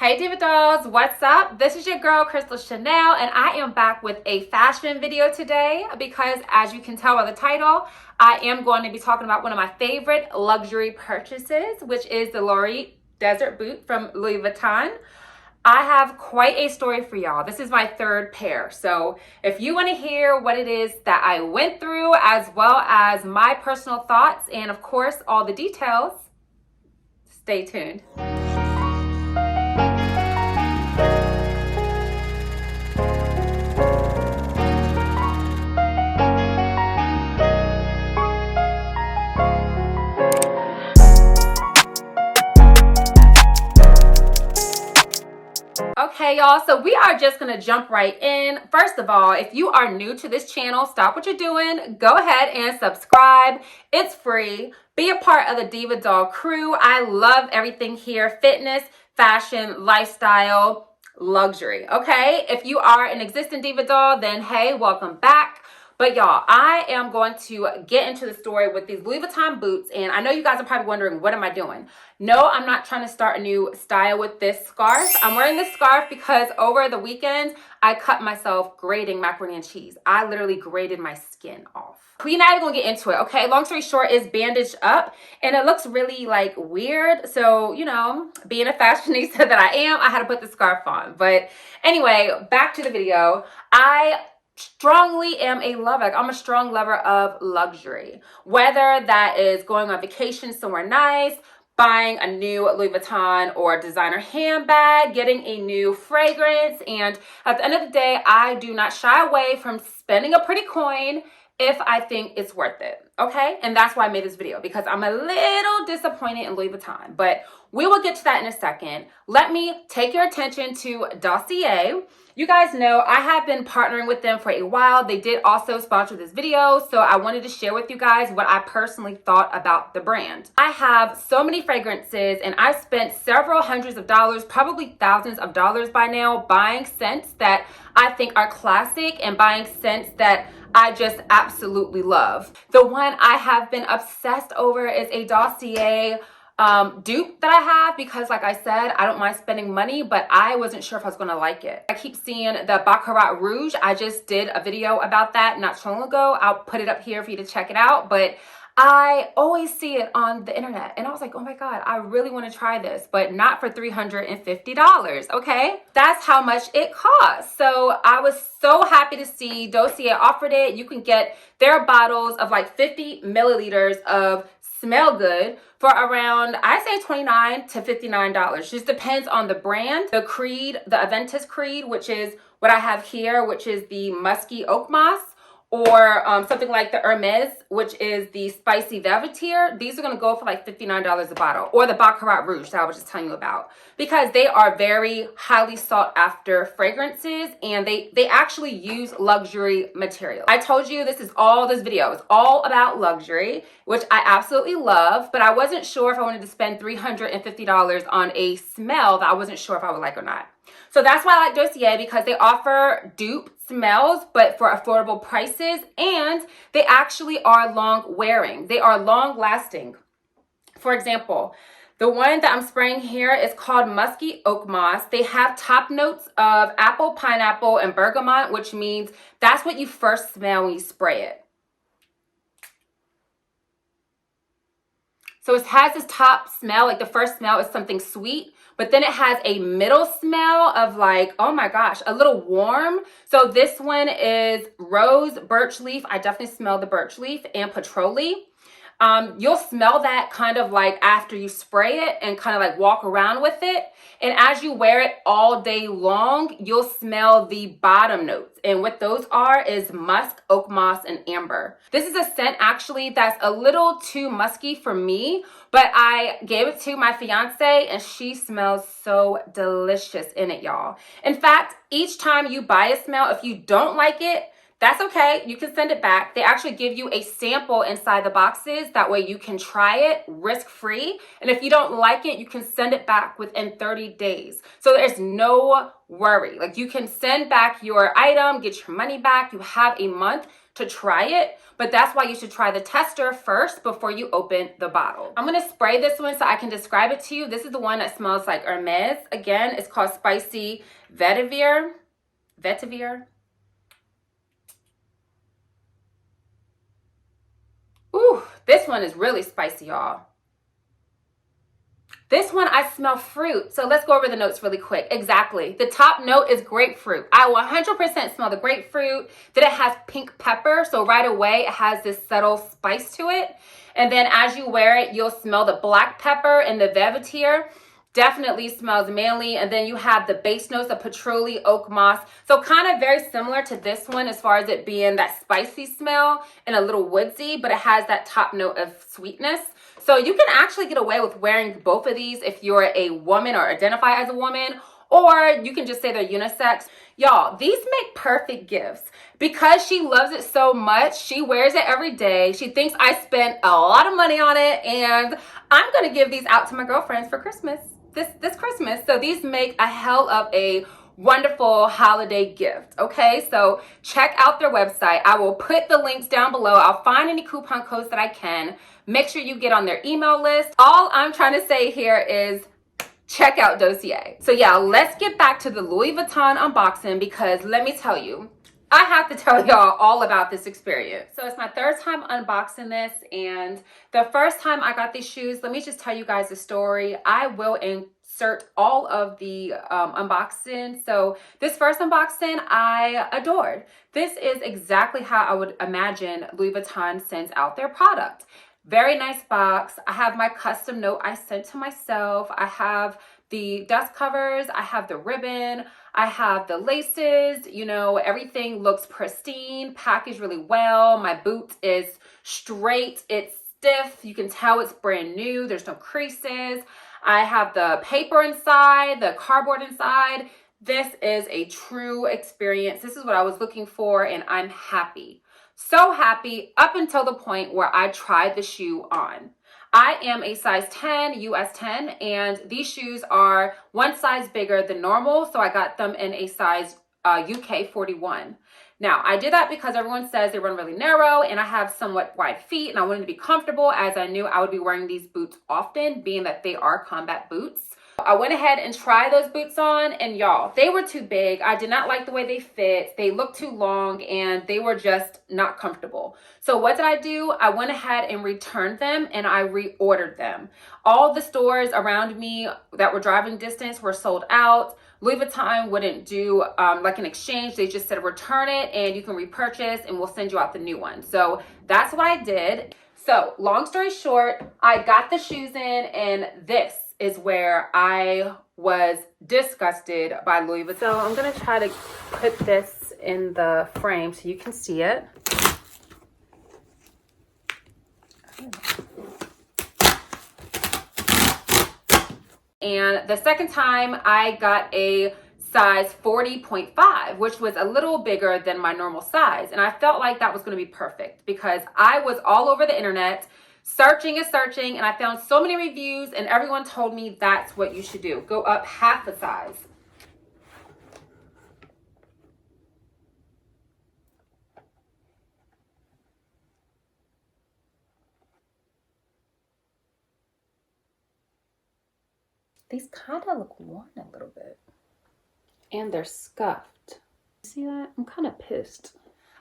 Hey Diva Dolls, what's up? This is your girl Crystal Chanel and I am back with a fashion video today because as you can tell by the title, I am going to be talking about one of my favorite luxury purchases, which is the Laureate desert boot from Louis Vuitton. I have quite a story for y'all. This is my third pair. So if you want to hear what it is that I went through as well as my personal thoughts and of course all the details, stay tuned. Okay, y'all, so we are just gonna jump right in. First of all, if you are new to this channel, stop what you're doing, go ahead and subscribe. It's free. Be a part of the Diva Doll crew. I love everything here: fitness, fashion, lifestyle, luxury. Okay, if you are an existing Diva Doll, then hey, welcome back. But y'all, I am going to get into the story with these Louis Vuitton boots. And I know you guys are probably wondering, what am I doing? No, I'm not trying to start a new style with this scarf. I'm wearing this scarf because over the weekend, I cut myself grating macaroni and cheese. I literally grated my skin off. We're not even gonna get into it, okay? Long story short, it's bandaged up and it looks really like weird. So, you know, being a fashionista that I am, I had to put the scarf on. But anyway, back to the video. I strongly am a lover. Like, I'm a strong lover of luxury, whether that is going on vacation somewhere nice, buying a new Louis Vuitton or designer handbag, getting a new fragrance. And at the end of the day, I do not shy away from spending a pretty coin if I think it's worth it, okay? And that's why I made this video, because I'm a little disappointed in Louis Vuitton, but we will get to that in a second. Let me take your attention to Dossier. You guys know I have been partnering with them for a while. They did also sponsor this video, so I wanted to share with you guys what I personally thought about the brand. I have so many fragrances and I've spent several hundreds of dollars, probably thousands of dollars by now, buying scents that I think are classic and buying scents that I just absolutely love. The one I have been obsessed over is a Dossier dupe that I have because, like I said, I don't mind spending money, but I wasn't sure if I was going to like it. I keep seeing the Baccarat Rouge. I just did a video about that not so long ago. I'll put it up here for you to check it out, but I always see it on the internet and I was like, oh my God, I really want to try this, but not for $350, okay? That's how much it costs. So I was so happy to see Dossier offered it. You can get their bottles of like 50 milliliters of Smell Good for around, I say $29 to $59. Just depends on the brand. The Creed, the Aventus Creed, which is what I have here, which is the Musky Oak Moss, or something like the Hermes, which is the Spicy Velvetier. These are gonna go for like $59 a bottle, or the Baccarat Rouge that I was just telling you about, because they are very highly sought after fragrances and they actually use luxury material. I told you this video is all about luxury, which I absolutely love, but I wasn't sure if I wanted to spend $350 on a smell that I wasn't sure if I would like or not. So that's why I like Dossier, because they offer dupe smells, but for affordable prices, and they actually are long wearing. They are long lasting. For example, the one that I'm spraying here is called Musky Oak Moss. They have top notes of apple, pineapple, and bergamot, which means that's what you first smell when you spray it. So it has this top smell, like the first smell is something sweet, but then it has a middle smell of like, oh my gosh, a little warm. So this one is rose, birch leaf. I definitely smell the birch leaf, and patchouli. You'll smell that kind of like after you spray it and kind of like walk around with it. And as you wear it all day long, you'll smell the bottom notes. And what those are is musk, oak moss, and amber. This is a scent actually that's a little too musky for me, but I gave it to my fiance and she smells so delicious in it, y'all. In fact, each time you buy a smell, if you don't like it, that's okay. You can send it back. They actually give you a sample inside the boxes. That way you can try it risk-free. And if you don't like it, you can send it back within 30 days. So there's no worry. Like, you can send back your item, get your money back. You have a month to try it, but that's why you should try the tester first before you open the bottle. I'm gonna spray this one so I can describe it to you. This is the one that smells like Hermes. Again, it's called Spicy Vetiver. Ooh, this one is really spicy, y'all. This one, I smell fruit. So let's go over the notes really quick. Exactly. The top note is grapefruit. I will 100% smell the grapefruit. Then it has pink pepper. So right away, it has this subtle spice to it. And then as you wear it, you'll smell the black pepper and the Velvetier. Definitely smells manly. And then you have the base notes of patchouli, oak moss. So kind of very similar to this one as far as it being that spicy smell and a little woodsy, but it has that top note of sweetness. So you can actually get away with wearing both of these if you're a woman or identify as a woman, or you can just say they're unisex. Y'all, these make perfect gifts. Because she loves it so much, she wears it every day. She thinks I spent a lot of money on it, and I'm gonna give these out to my girlfriends for Christmas, this Christmas. So these make a hell of a wonderful holiday gift. Okay, so check out their website. I will put the links down below. I'll find any coupon codes that I can. Make sure you get on their email list. All I'm trying to say here is check out Dossier. So yeah, let's get back to the Louis Vuitton unboxing, because let me tell you, I have to tell y'all all about this experience. So it's my third time unboxing this, and the first time I got these shoes, let me just tell you guys the story. I will insert all of the unboxing. So this first unboxing I adored. This is exactly how I would imagine Louis Vuitton sends out their product. Very nice box. I have my custom note I sent to myself. I have the dust covers. I have the ribbon. I have the laces. You know, everything looks pristine, packaged really well. My boot is straight. It's stiff. You can tell it's brand new. There's no creases. I have the paper inside, the cardboard inside. This is a true experience. This is what I was looking for, and I'm happy. So happy up until the point where I tried the shoe on. I am a size 10, US 10, and these shoes are one size bigger than normal, so I got them in a size UK 41. Now, I did that because everyone says they run really narrow, and I have somewhat wide feet, and I wanted to be comfortable, as I knew I would be wearing these boots often, being that they are combat boots. I went ahead and tried those boots on, and y'all, they were too big. I did not like the way they fit. They looked too long, and they were just not comfortable. So what did I do? I went ahead and returned them, and I reordered them. All the stores around me that were driving distance were sold out. Louis Vuitton wouldn't do like an exchange. They just said return it and you can repurchase, and we'll send you out the new one. So that's what I did. So long story short, I got the shoes in, and this is where I was disgusted by Louis Vuitton. So I'm gonna try to put this in the frame so you can see it. And the second time I got a size 40.5, which was a little bigger than my normal size. And I felt like that was gonna be perfect because I was all over the internet searching and searching, and I found so many reviews, and everyone told me that's what you should do. Go up half a size. These kind of look worn a little bit. And they're scuffed. See that? I'm kind of pissed.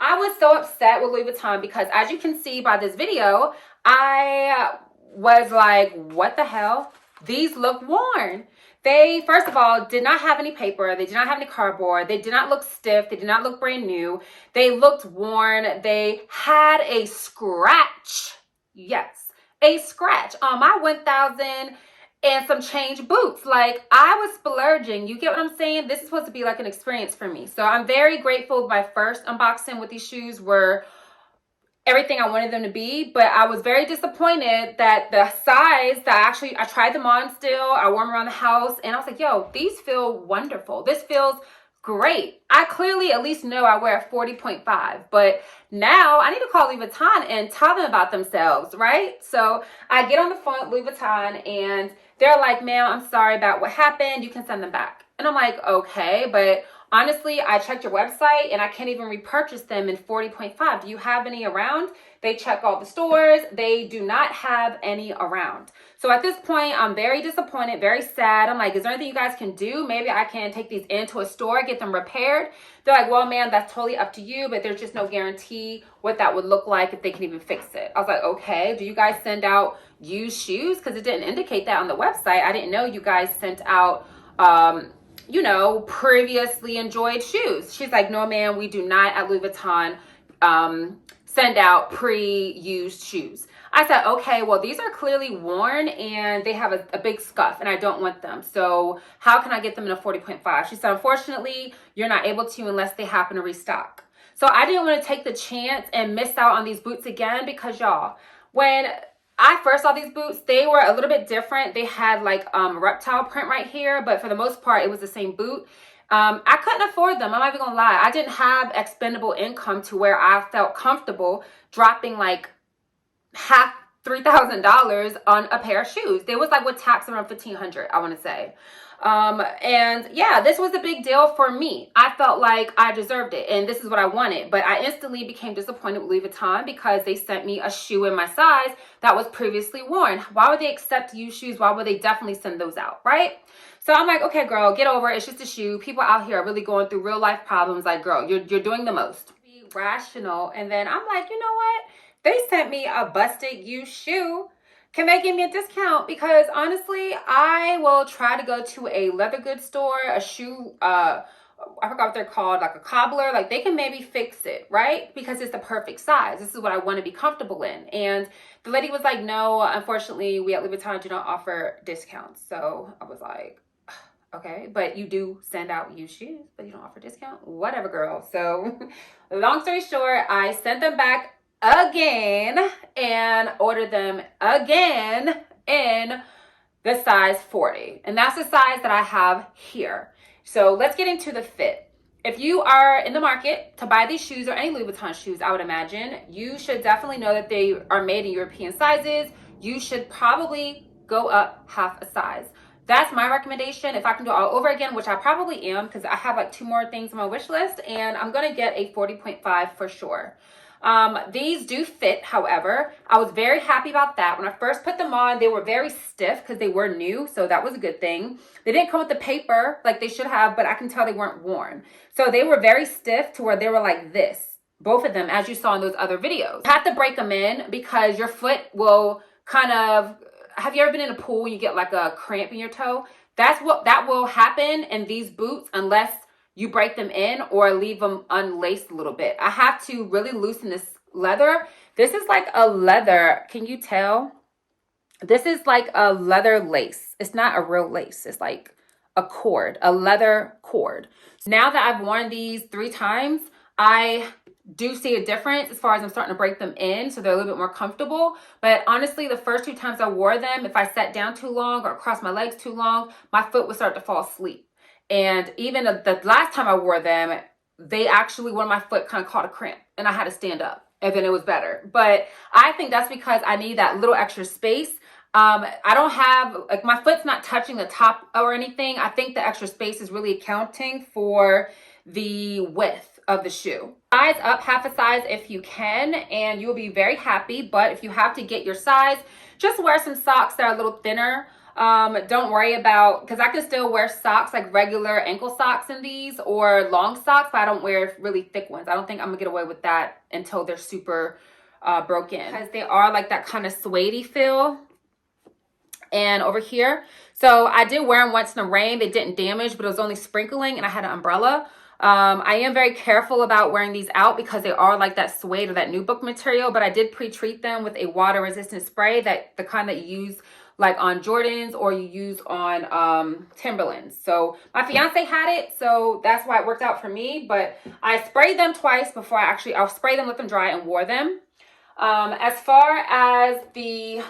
I was so upset with Louis Vuitton because, as you can see by this video, I was like, what the hell? These look worn. They, first of all, did not have any paper. They did not have any cardboard. They did not look stiff. They did not look brand new. They looked worn. They had a scratch. Yes, a scratch on my 1,000 and some change boots. Like, I was splurging. You get what I'm saying? This is supposed to be like an experience for me. So I'm very grateful. My first unboxing with these shoes were everything I wanted them to be, but I was very disappointed that the size that I tried them on still, I wore them around the house, and I was like, yo, these feel wonderful. This feels great. I clearly at least know I wear a 40.5, but now I need to call Louis Vuitton and tell them about themselves, right? So I get on the phone with Louis Vuitton, and they're like, ma'am, I'm sorry about what happened. You can send them back. And I'm like, okay, but honestly, I checked your website and I can't even repurchase them in 40.5. Do you have any around? They check all the stores. They do not have any around. So at this point, I'm very disappointed, very sad. I'm like, is there anything you guys can do? Maybe I can take these into a store, get them repaired. They're like, well, man, that's totally up to you, but there's just no guarantee what that would look like if they can even fix it. I was like, okay, do you guys send out used shoes? Because it didn't indicate that on the website. I didn't know you guys sent out you know, previously enjoyed shoes. She's like, no, ma'am, we do not at Louis Vuitton send out pre-used shoes. I said, okay, well, these are clearly worn and they have a big scuff and I don't want them. So how can I get them in a 40.5? She said, unfortunately, you're not able to unless they happen to restock. So I didn't want to take the chance and miss out on these boots again because y'all, when I first saw these boots, they were a little bit different. They had like reptile print right here, but for the most part, it was the same boot. I couldn't afford them. I'm not even gonna lie. I didn't have expendable income to where I felt comfortable dropping like half $3,000 on a pair of shoes. They was like with tax around $1,500, I want to say. And yeah, this was a big deal for me. I felt like I deserved it and this is what I wanted, but I instantly became disappointed with Louis Vuitton because they sent me a shoe in my size that was previously worn. Why would they accept used shoes? Why would they definitely send those out, right? So I'm like, okay, girl, get over it. It's just a shoe. People out here are really going through real life problems. Like, girl, you're doing the most. Be rational. And then I'm like, you know what? They sent me a busted used shoe. Can they give me a discount? Because honestly, I will try to go to a leather goods store, a shoe, I forgot what they're called, like a cobbler. Like they can maybe fix it, right? Because it's the perfect size. This is what I want to be comfortable in. And the lady was like, no, unfortunately, we at Louis Vuitton do not offer discounts. So I was like, okay, but you do send out used shoes, but you don't offer discount? Whatever, girl. So long story short, I sent them back again and order them again in the size 40, and that's the size that I have here. So let's get into the fit. If you are in the market to buy these shoes or any Louis Vuitton shoes, I would imagine you should definitely know that they are made in European sizes. You should probably go up half a size. That's my recommendation. If I can do it all over again, which I probably am because I have like 2 more things on my wish list, and I'm going to get a 40.5 for sure. These do fit, however. I was very happy about that. When I first put them on, they were very stiff because they were new, so that was a good thing. They didn't come with the paper like they should have, but I can tell they weren't worn. So they were very stiff to where they were like this, both of them, as you saw in those other videos. You have to break them in because your foot will kind of, have you ever been in a pool and you get like a cramp in your toe? That will happen in these boots unless you break them in or leave them unlaced a little bit. I have to really loosen this leather. This is like a leather. Can you tell? This is like a leather lace. It's not a real lace. It's like a cord, a leather cord. Now that I've worn these 3 times, I do see a difference as far as I'm starting to break them in, so they're a little bit more comfortable. But honestly, the first 2 times I wore them, if I sat down too long or crossed my legs too long, my foot would start to fall asleep. And even the last time I wore them, they actually, one of my foot kind of caught a cramp and I had to stand up and then it was better. But I think that's because I need that little extra space. I don't have, like my foot's not touching the top or anything. I think the extra space is really accounting for the width of the shoe. Size up half a size if you can, and you'll be very happy. But if you have to get your size, just wear some socks that are a little thinner. Don't worry about, because I can still wear socks like regular ankle socks in these or long socks, but I don't wear really thick ones. I don't think I'm gonna get away with that until they're super broken, because they are like that kind of suede feel. And over here, so I did wear them once in the rain. They didn't damage, but it was only sprinkling and I had an umbrella. I am very careful about wearing these out because they are like that suede or that nubuck material, but I did pre-treat them with a water resistant spray, that the kind that you use like on Jordans or you use on Timberlands. So my fiance had it, so that's why it worked out for me. But I sprayed them twice before I'll spray them, let them dry, and wore them. As far as the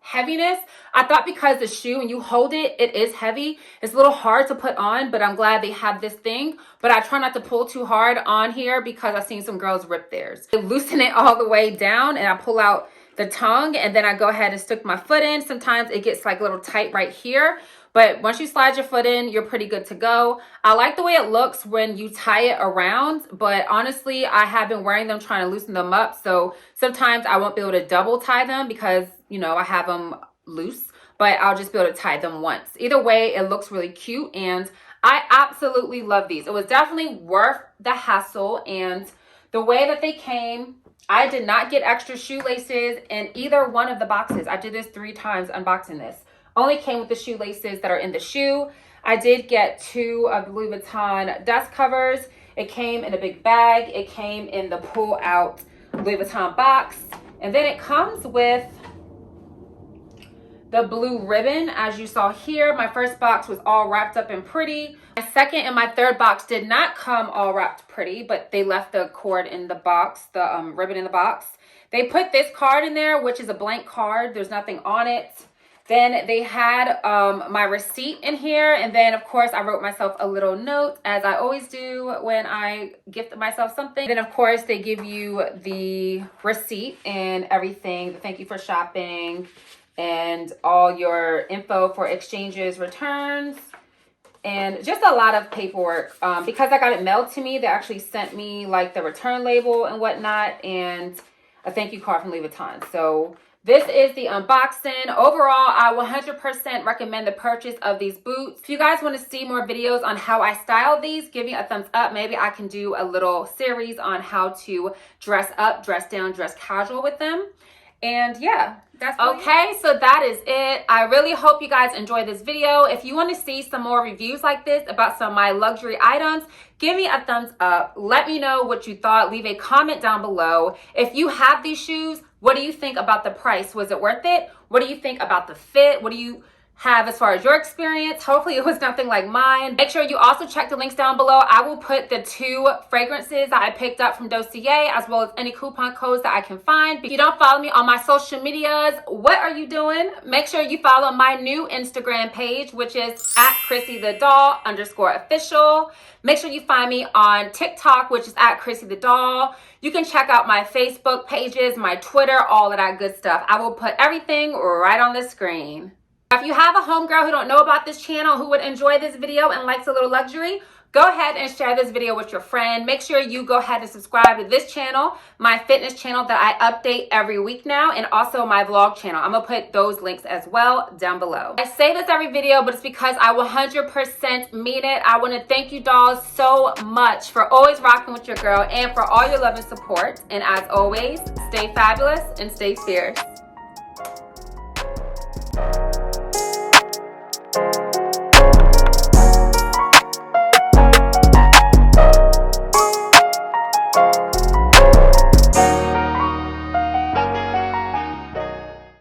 heaviness, I thought because the shoe, when you hold it, it is heavy. It's a little hard to put on, but I'm glad they have this thing. But I try not to pull too hard on here because I've seen some girls rip theirs. I loosen it all the way down and I pull out the tongue and then I go ahead and stick my foot in. Sometimes it gets like a little tight right here, But once you slide your foot in, you're pretty good to go. I like the way it looks when you tie it around, but honestly, I have been wearing them trying to loosen them up. So sometimes I won't be able to double tie them because, you know, I have them loose, but I'll just be able to tie them once. Either way, it looks really cute and I absolutely love these. It was definitely worth the hassle, and the way that they came, I did not get extra shoelaces in either one of the boxes. I did this 3 times unboxing this. Only came with the shoelaces that are in the shoe. I did get 2 of the Louis Vuitton dust covers. It came in a big bag. It came in the pull out Louis Vuitton box. And then it comes with the blue ribbon, as you saw here. My first box was all wrapped up and pretty. My second and my third box did not come all wrapped pretty, but they left the cord in the box, the ribbon in the box. They put this card in there, which is a blank card. There's nothing on it. Then they had my receipt in here. And then, of course, I wrote myself a little note, as I always do when I gift myself something. Then, of course, they give you the receipt and everything. Thank you for shopping and all your info for exchanges, returns, and just a lot of paperwork. Because I got it mailed to me, they actually sent me like the return label and whatnot, and a thank you card from Louis Vuitton. So this is the unboxing. Overall, I 100% recommend the purchase of these boots. If you guys want to see more videos on how I style these, give me a thumbs up. Maybe I can do a little series on how to dress up, dress down, dress casual with them. And yeah, that's okay. So that is it. I really hope you guys enjoyed this video. If you want to see some more reviews like this about some of my luxury items, give me a thumbs up. Let me know what you thought. Leave a comment down below. If you have these shoes, what do you think about the price? Was it worth it? What do you think about the fit? What do you have as far as your experience? Hopefully it was nothing like mine. Make sure you also check the links down below. I will put the 2 fragrances that I picked up from Dossier, as well as any coupon codes that I can find. If you don't follow me on my social medias, what are you doing? Make sure you follow my new Instagram page, which is at @ChrissyTheDoll_official. Make sure you find me on TikTok, which is at ChrissyTheDoll. You can check out my Facebook pages, my Twitter, all of that good stuff. I will put everything right on the screen. If you have a homegirl who don't know about this channel, who would enjoy this video and likes a little luxury, go ahead and share this video with your friend. Make sure you go ahead and subscribe to this channel, my fitness channel that I update every week now, and also my vlog channel. I'm gonna put those links as well down below. I say this every video, but it's because I 100% mean it. I wanna thank you dolls so much for always rocking with your girl and for all your love and support. And as always, stay fabulous and stay fierce.